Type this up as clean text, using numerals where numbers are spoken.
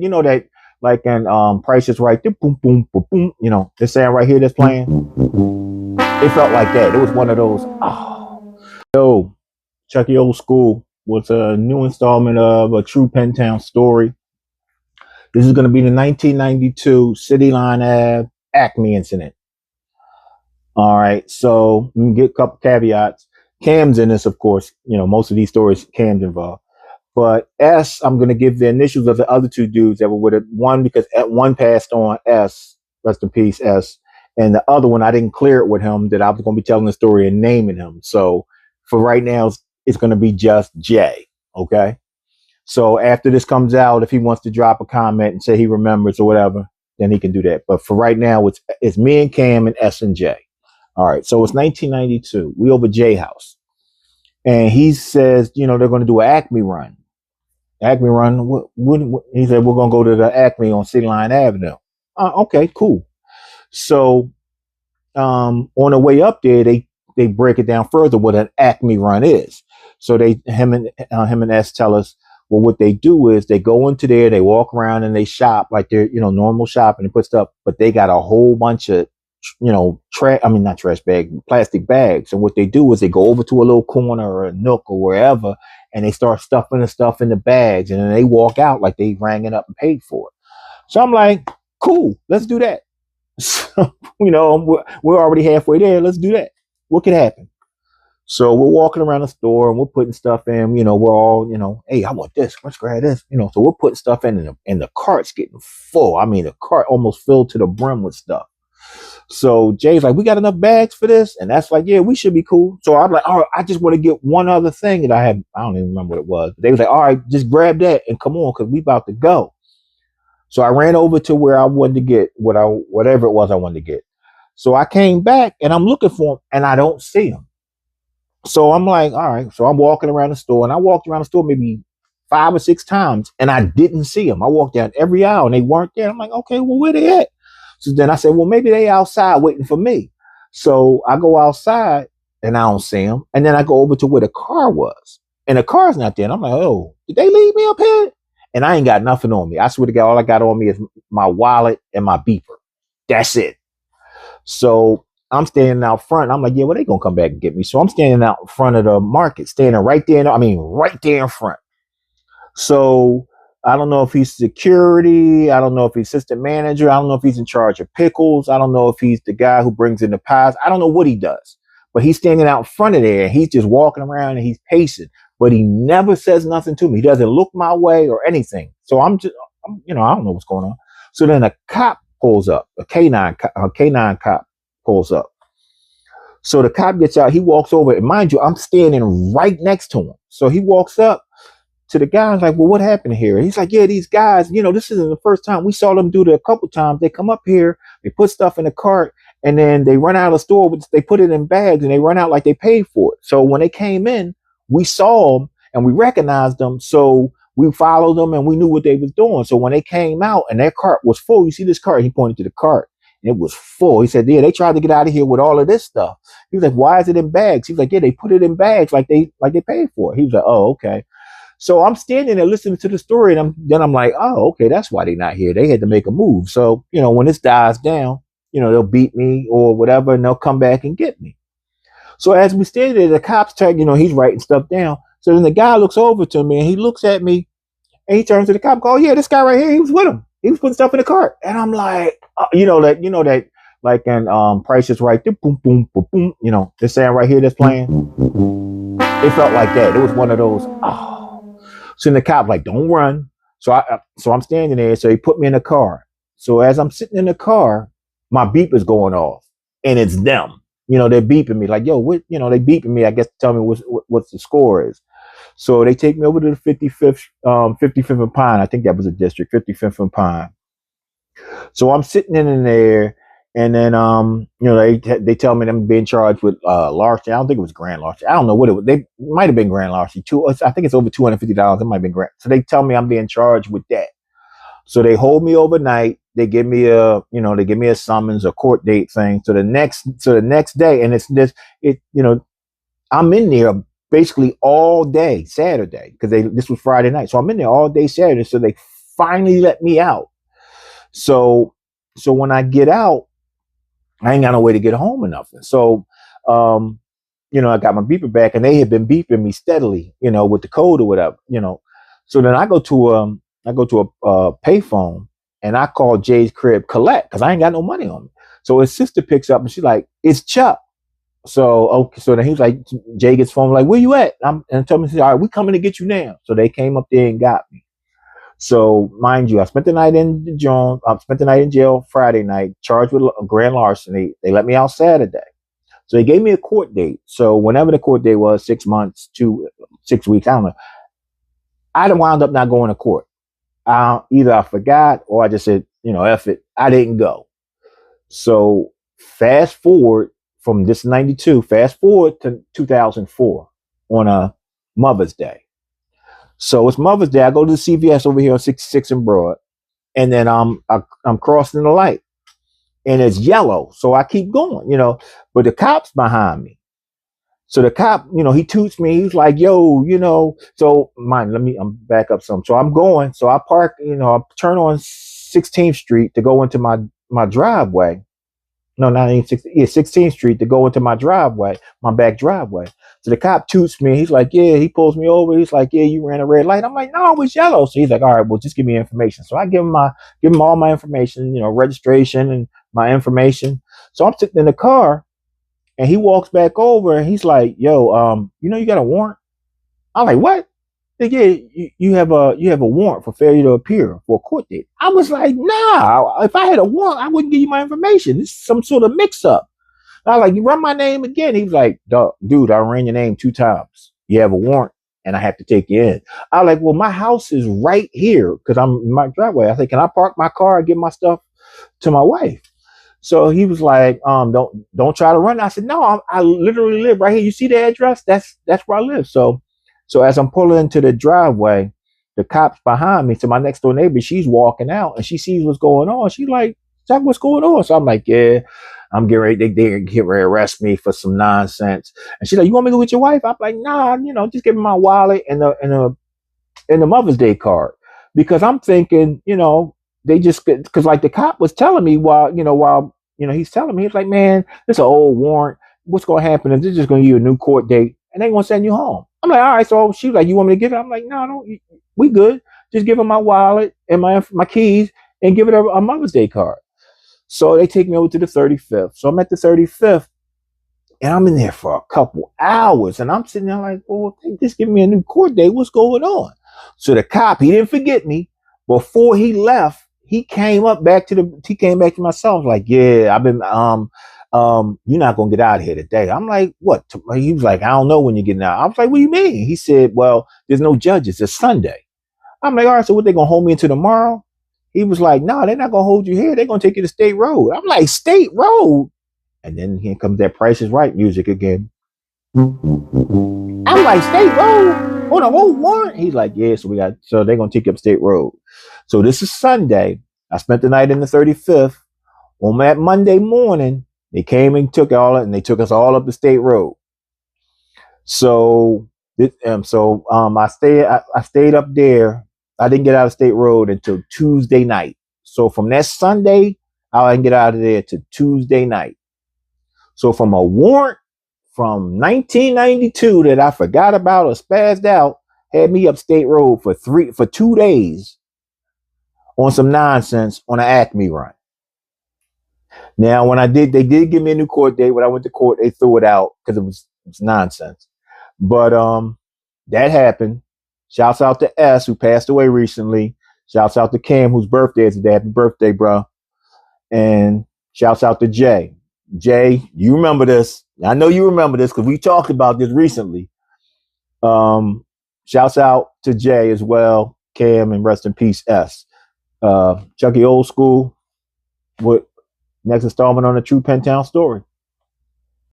You know that like in Price is Right, boom, boom, boom, boom. You know, this sound right here that's playing. It felt like that. It was one of those. Oh, yo, Chucky Old School was a new installment of A True Pentown Story. This is going to be the 1992 City Line Ave Acme incident. All right, so let me get a couple caveats. Cam's in this, of course. You know, most of these stories, Cam's involved. But S, I'm going to give the initials of the other two dudes that were with it. One, because one passed on, S, rest in peace, S. And the other one, I didn't clear it with him that I was going to be telling the story and naming him. So for right now, it's going to be just J. Okay. So after this comes out, if he wants to drop a comment and say he remembers or whatever, then he can do that. But for right now, it's me and Cam and S and J. All right. So it's 1992. We over J house. And he says, you know, they're going to do an Acme run. Acme run. He said, we're going to go to the Acme on City Line Avenue. Okay, cool. So on the way up there, they break it down further what an Acme run is. So him and S tell us, well, what they do is they go into there, they walk around and they shop like they're, you know, normal shopping and put stuff, but they got a whole bunch of, you know, not trash bag, plastic bags. And what they do is they go over to a little corner or a nook or wherever, and they start stuffing the stuff in the bags, and then they walk out like they rang it up and paid for it. So I'm like, cool, let's do that. So, you know, we're already halfway there. Let's do that. What could happen? So we're walking around the store and we're putting stuff in, you know, we're all, you know, hey, I want this. Let's grab this. You know, so we're putting stuff in and the cart's getting full. I mean, the cart almost filled to the brim with stuff. So Jay's like, we got enough bags for this? And that's like, yeah, we should be cool. So I'm like, all right, I just want to get one other thing that I don't even remember what it was. They was like, all right, just grab that and come on, because we about to go. So I ran over to where I wanted to get whatever it was I wanted to get. So I came back and I'm looking for him and I don't see him. So I'm like, all right. So I'm walking around the store, and I walked around the store maybe 5 or 6 times and I didn't see them. I walked down every aisle and they weren't there. I'm like, okay, well, where they at? So then I said, well, maybe they outside waiting for me. So I go outside and I don't see them. And then I go over to where the car was and the car's not there. And I'm like, oh, did they leave me up here? And I ain't got nothing on me. I swear to God, all I got on me is my wallet and my beeper. That's it. So I'm standing out front. I'm like, yeah, well, they gonna come back and get me. So I'm standing out in front of the market, standing right there. Right there in front. So I don't know if he's security. I don't know if he's assistant manager. I don't know if he's in charge of pickles. I don't know if he's the guy who brings in the pies. I don't know what he does, but he's standing out in front of there and he's just walking around and he's pacing, but he never says nothing to me. He doesn't look my way or anything. So I'm, you know, I don't know what's going on. So then a cop pulls up, a K9 cop pulls up. So the cop gets out, he walks over, and mind you, I'm standing right next to him. So he walks up to the guy, like, well, what happened here? And he's like, yeah, these guys, you know, this isn't the first time. We saw them do it a couple times. They come up here, they put stuff in the cart, and then they run out of the store, they put it in bags, and they run out like they paid for it. So when they came in, we saw them, and we recognized them. So we followed them, and we knew what they was doing. So when they came out, and their cart was full, you see this cart? He pointed to the cart. It was full. He said, yeah, they tried to get out of here with all of this stuff. He was like, why is it in bags? He was like, yeah, they put it in bags like they paid for it. He was like, oh, okay. So I'm standing there listening to the story, and I'm like, oh, okay, that's why they're not here. They had to make a move. So, you know, when this dies down, you know, they'll beat me or whatever, and they'll come back and get me. So as we stand there, the cops tag, you know, he's writing stuff down. So then the guy looks over to me and he looks at me and he turns to the cop and goes, oh, yeah, this guy right here, he was with him. He was putting stuff in the cart. And I'm like, you know that like in Price is Right, boom, boom, boom, boom, you know, this sound right here that's playing. It felt like that. It was one of those, oh. So the cop like, don't run. So I'm standing there. So he put me in the car. So as I'm sitting in the car, my beep is going off, and it's them. You know, they're beeping me like, yo, what? You know, they beeping me, I guess, to tell me what's the score is. So they take me over to the 55th and Pine. I think that was a district, 55th and Pine. So I'm sitting in there, and then you know, they tell me I'm being charged with larceny. I don't think it was grand larceny. I don't know what it was. They might have been grand larceny too. I think it's over $250. It might have been grand. So they tell me I'm being charged with that. So they hold me overnight. They give me a summons, a court date thing. So the next day, and I'm in there basically all day Saturday, because this was Friday night. So I'm in there all day Saturday. So they finally let me out. So when I get out, I ain't got no way to get home or nothing. So um, I got my beeper back, and they had been beeping me steadily, with the code or whatever. So then I go to a payphone, and I call Jay's crib collect because I ain't got no money on me. So his sister picks up, and she's like, "It's Chuck." So okay, so then he's like, Jay gets phone like, "Where you at?" And told me, "All right, we coming to get you now." So they came up there and got me. So mind you, I spent the night in John. I spent the night in jail Friday night, charged with grand larceny. They let me out Saturday. So they gave me a court date. So whenever the court date was, 6 months to 6 weeks, I don't know. I wound up not going to court. Either I forgot or I just said, F it. I didn't go. So fast forward from this 92, fast forward to 2004 on a Mother's Day. So it's Mother's Day. I go to the CVS over here on 66 and Broad, and then I'm crossing the light, and it's yellow. So I keep going, but the cop's behind me. So the cop, he toots me. He's like, "Yo, so mind, I'm back up some. So I'm going. So I park, I turn on 16th Street to go into my driveway. No, not even 16th Street to go into my driveway, my back driveway. So the cop toots me. He's like, "Yeah," he pulls me over. He's like, "Yeah, you ran a red light." I'm like, "No, it was yellow." So he's like, "All right, well, just give me information." So I give him all my information, registration and my information. So I'm sitting in the car, and he walks back over, and he's like, "Yo, you got a warrant?" I'm like, "What?" "Yeah, you have a warrant for failure to appear for a court date." I was like, "Nah, if I had a warrant, I wouldn't give you my information. This is some sort of mix up." I was like, "You run my name again." He was like, "Dude, I ran your name 2 times. You have a warrant, and I have to take you in." I was like, "Well, my house is right here because I'm in my driveway." I said, "Can I park my car and give my stuff to my wife?" So he was like, don't try to run." I said, "No, I literally live right here. You see the address? That's where I live." So as I'm pulling into the driveway, the cop's behind me. So my next door neighbor, she's walking out, and she sees what's going on. She's like, "Jack, what's going on?" So I'm like, "Yeah, I'm getting ready. They get ready to arrest me for some nonsense." And she's like, "You want me to go with your wife?" I'm like, "Nah, just give me my wallet and the Mother's Day card," because I'm thinking, they just, because like the cop was telling me while he's telling me, he's like, "Man, this is an old warrant. What's going to happen is they're just going to give you a new court date and they're going to send you home." I'm like, "All right." So she was like, "You want me to give it?" I'm like, "No, don't. We good. Just give her my wallet and my keys and give it a Mother's Day card." So they take me over to the 35th. So I'm at the 35th, and I'm in there for a couple hours, and I'm sitting there like, "Well, they just give me a new court date. What's going on?" So the cop, he didn't forget me. Before he left, he came back to myself like, "Yeah, I've been you're not gonna get out of here today." I'm like, "What?" He was like, "I don't know when you're getting out." I was like, "What do you mean?" He said, "Well, there's no judges. It's Sunday." I'm like, "All right, so what, they gonna hold me into tomorrow?" He was like, "No, they're not gonna hold you here. They're gonna take you to State Road." I'm like, "State Road?" And then here comes that Price is Right music again. I'm like, "State Road on a whole warrant?" He's like, "Yeah, so they're gonna take you up State Road." So this is Sunday. I spent the night in the 35th. On that Monday morning, they came and took and they took us all up the State Road. So I stayed up there. I didn't get out of State Road until Tuesday night. So from that Sunday, I didn't get out of there to Tuesday night. So from a warrant from 1992 that I forgot about or spazzed out, had me up State Road for 2 days on some nonsense on an Acme run. Now, they did give me a new court date. When I went to court, they threw it out because it was nonsense. But that happened. Shouts out to S, who passed away recently. Shouts out to Cam, whose birthday is today. Happy birthday, bro. And shouts out to Jay. Jay, you remember this. I know you remember this because we talked about this recently. Shouts out to Jay as well. Cam, and rest in peace, S. Chucky Old School. What next installment on the True Pentown Story.